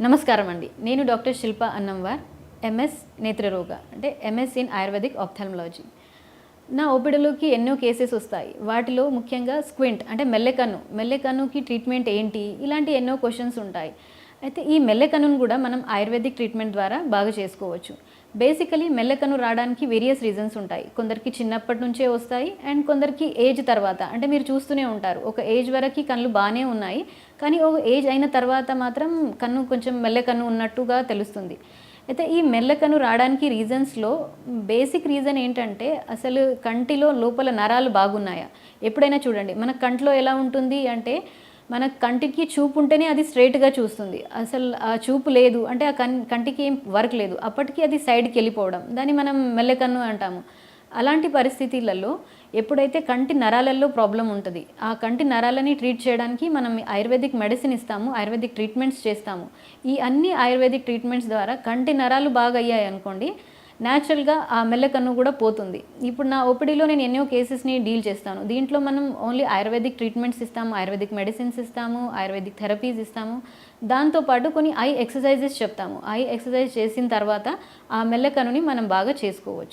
నమస్కారం అండి. నేను డాక్టర్ శిల్ప అన్నంవార్, ఎంఎస్ నేత్రరోగ అంటే ఎంఎస్ ఇన్ ఆయుర్వేదిక్ ఆప్థాల్మాలజీ. నా ఓపీడీలోకి ఎన్నో కేసెస్ వస్తాయి. వాటిలో ముఖ్యంగా స్క్వింట్ అంటే మెల్లెకన్నుకి ట్రీట్మెంట్ ఏంటి? ఇలాంటి ఎన్నో క్వశ్చన్స్ ఉంటాయి. అయితే ఈ మెల్లెకన్నును కూడా మనం ఆయుర్వేదిక్ ట్రీట్మెంట్ ద్వారా బాగా చేసుకోవచ్చు. బేసికలీ మెల్లకన్ను రావడానికి వేరియస్ రీజన్స్ ఉంటాయి. కొందరికి చిన్నప్పటి నుంచే వస్తాయి అండ్ కొందరికి ఏజ్ తర్వాత అంటే మీరు చూస్తూనే ఉంటారు. ఒక ఏజ్ వరకు కళ్ళు బాగానే ఉన్నాయి. కానీ ఒక ఏజ్ అయిన తర్వాత మాత్రం కన్ను కొంచెం మెల్లకన్ను ఉన్నట్టుగా తెలుస్తుంది. అయితే ఈ మెల్లకన్ను రావడానికి రీజన్స్‌లో బేసిక్ రీజన్ ఏంటంటే అసలు కంటిలో లోపల నరాలు బాగున్నాయా? ఎప్పుడైనా చూడండి మన కంట్లో ఎలా ఉంటుంది అంటే మన కంటికి చూపు ఉంటేనే అది స్ట్రెయిట్‌గా చూస్తుంది. అసలు ఆ చూపు లేదు అంటే ఆ కంటికి ఏం వర్క్ లేదు. అప్పటికి అది సైడ్‌కి వెళ్ళిపోవడం. దాన్ని మనం మెల్లకన్ను అంటాము. అలాంటి పరిస్థితులలో ఎప్పుడైతే కంటి నరాలలో ప్రాబ్లమ్ ఉంటది. ఆ కంటి నరాలని ట్రీట్ చేయడానికి మనం ఆయుర్వేదిక్ మెడిసిన్ ఇస్తాము. ఆయుర్వేదిక్ ట్రీట్మెంట్స్ చేస్తాము. ఈ అన్ని ఆయుర్వేదిక్ ట్రీట్మెంట్స్ ద్వారా కంటి నరాలు బాగా అయ్యాయనుకోండి న్యాచురల్‌గా ఆ మెల్లకన్ను కూడా పోతుంది. ఇప్పుడు నా ఓపీడీలో నేను ఎన్నో కేసెస్‌ని డీల్ చేస్తాను. దీంట్లో మనం ఓన్లీ ఆయుర్వేదిక్ ట్రీట్మెంట్స్ ఇస్తాము, ఆయుర్వేదిక్ మెడిసిన్స్ ఇస్తాము, ఆయుర్వేదిక్ థెరపీస్ ఇస్తాము. దాంతో పాటు కొన్ని ఐ ఎక్సర్‌సైజెస్ చెప్తాము. ఐ ఎక్సర్‌సైజ్ చేసిన తర్వాత ఆ మెల్లకన్నుని మనం బాగా చేసుకోవచ్చు.